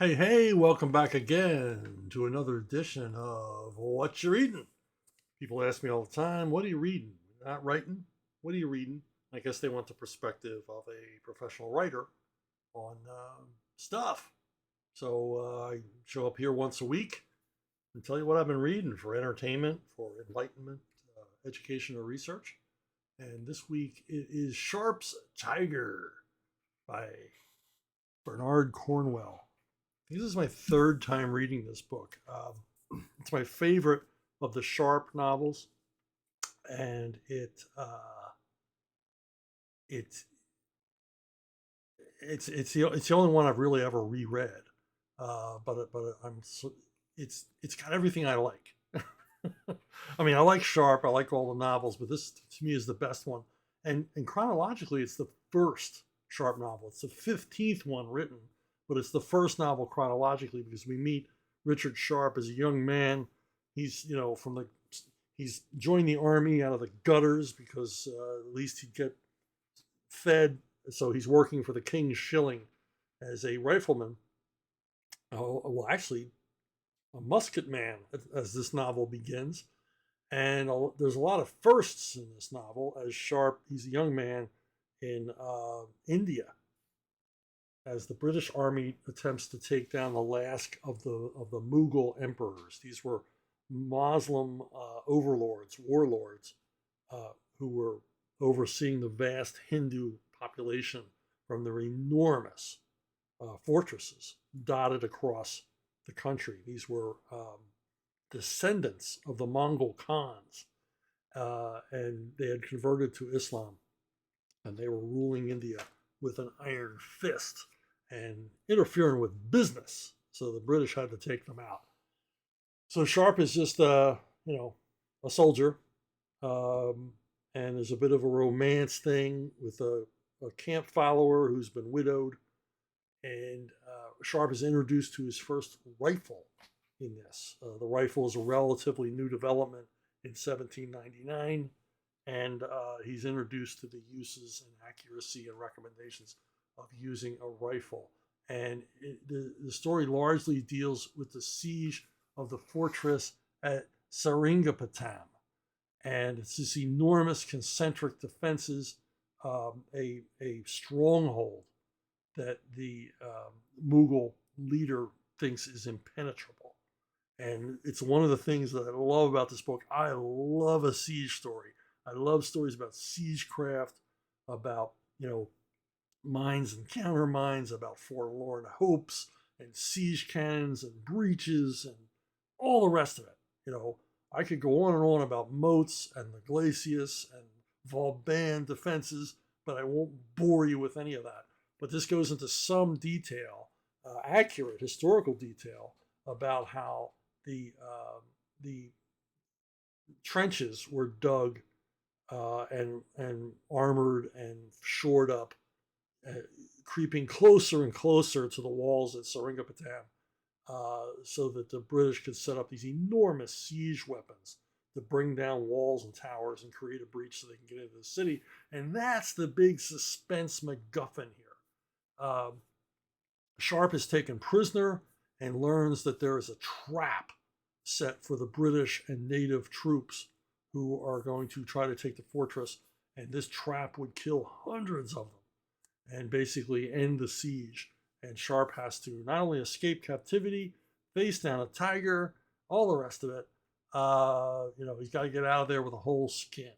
Hey, hey, welcome back again to another edition of What You Reading. People ask me all the time, what are you reading? Not writing? What are you reading? I guess they want the perspective of a professional writer on stuff. So I show up here once a week and tell you what I've been reading for entertainment, for enlightenment, education, or research. And this week it is Sharpe's Tiger by Bernard Cornwell. This is my third time reading this book. It's my favorite of the Sharpe novels, and it it's the only one I've really ever reread. But I'm so, it's got everything I like. I mean, I like Sharpe. I like all the novels, but this to me is the best one. And chronologically, it's the first Sharpe novel. It's the 15th one written, but it's the first novel chronologically because we meet Richard Sharpe as a young man. He's he's joined the army out of the gutters because at least he'd get fed. So he's working for the King's Shilling as a rifleman. Oh, well, actually, a musket man, as this novel begins. And there's a lot of firsts in this novel. As Sharpe, he's a young man in India as the British Army attempts to take down the last of the Mughal emperors. These were Muslim overlords, warlords, who were overseeing the vast Hindu population from their enormous fortresses dotted across the country. These were descendants of the Mongol Khans, and they had converted to Islam, and they were ruling India with an iron fist and interfering with business. So the British had to take them out. So Sharpe is just a soldier, and there's a bit of a romance thing with a camp follower who's been widowed, and Sharpe is introduced to his first rifle in this. The rifle is a relatively new development in 1799, and he's introduced to the uses and accuracy and recommendations of using a rifle. And the story largely deals with the siege of the fortress at Seringapatam. And it's this enormous concentric defenses, a stronghold that the Mughal leader thinks is impenetrable. And it's one of the things that I love about this book. I love a siege story. I love stories about siegecraft, about, mines and counter mines, about forlorn hopes and siege cannons and breaches and all the rest of it. I could go on and on about moats and the glacis and Vauban defenses, but I won't bore you with any of that. But this goes into some detail, accurate historical detail, about how the trenches were dug and armored and shored up, uh, creeping closer and closer to the walls at Seringapatam, so that the British could set up these enormous siege weapons to bring down walls and towers and create a breach so they can get into the city. And that's the big suspense MacGuffin here. Sharpe is taken prisoner and learns that there is a trap set for the British and native troops who are going to try to take the fortress. And this trap would kill hundreds of them and basically end the siege. And Sharpe has to not only escape captivity, face down a tiger, all the rest of it. He's got to get out of there with a whole skin.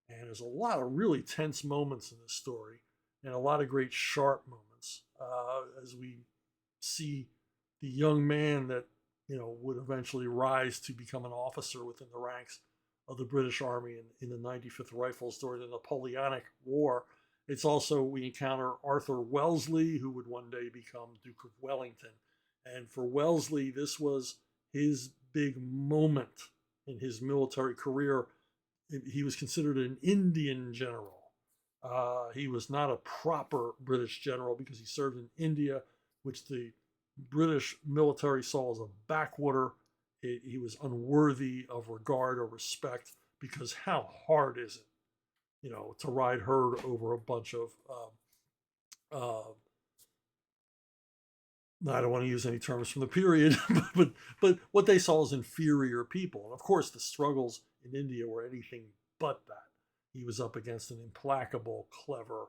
And there's a lot of really tense moments in this story, and a lot of great Sharpe moments as we see the young man that would eventually rise to become an officer within the ranks of the British Army in the 95th Rifles during the Napoleonic War. It's also, we encounter Arthur Wellesley, who would one day become Duke of Wellington. And for Wellesley, this was his big moment in his military career. He was considered an Indian general. He was not a proper British general because he served in India, which the British military saw as a backwater. He was unworthy of regard or respect because how hard is it, to ride herd over a bunch of uh, I don't want to use any terms from the period, but what they saw as inferior people. And of course, the struggles in India were anything but that. He was up against an implacable, clever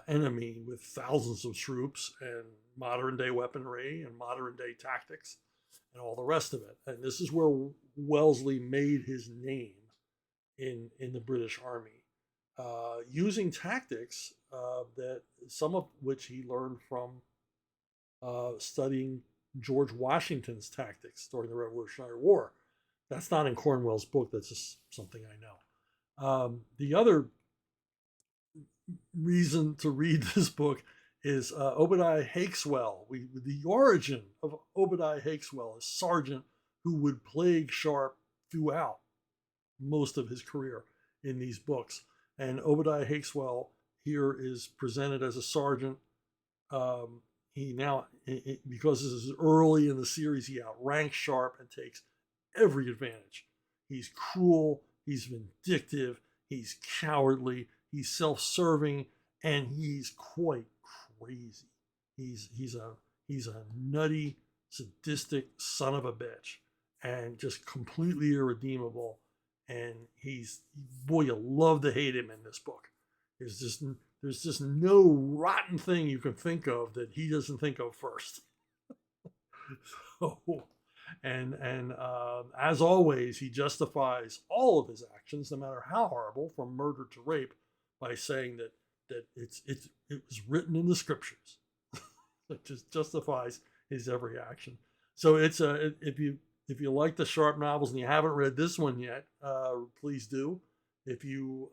enemy with thousands of troops and modern day weaponry and modern day tactics and all the rest of it. And this is where Wellesley made his name in the British Army, using tactics that some of which he learned from studying George Washington's tactics during the Revolutionary War. That's not in Cornwell's book. That's just something I know. The other reason to read this book is Obadiah Hakeswell. The origin of Obadiah Hakeswell is sergeant who would plague Sharpe throughout most of his career in these books. And Obadiah Hakeswell here is presented as a sergeant. He now, because this is early in the series, he outranks Sharpe and takes every advantage. He's cruel, he's vindictive, he's cowardly, he's self-serving, and he's quite crazy. He's a nutty, sadistic son of a bitch, and just completely irredeemable. And boy, you love to hate him in this book. There's just no rotten thing you can think of that he doesn't think of first. So, and as always, he justifies all of his actions, no matter how horrible, from murder to rape, by saying that it was written in the scriptures. It just justifies his every action. So if you like the Sharpe novels and you haven't read this one yet, please do. If you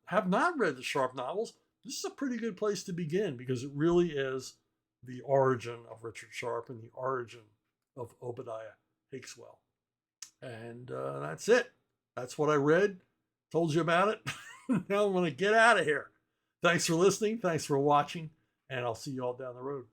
have not read the Sharpe novels, this is a pretty good place to begin, because it really is the origin of Richard Sharpe and the origin of Obadiah Hakeswell. And that's it. That's what I read. Told you about it. Now I'm going to get out of here. Thanks for listening. Thanks for watching. And I'll see you all down the road.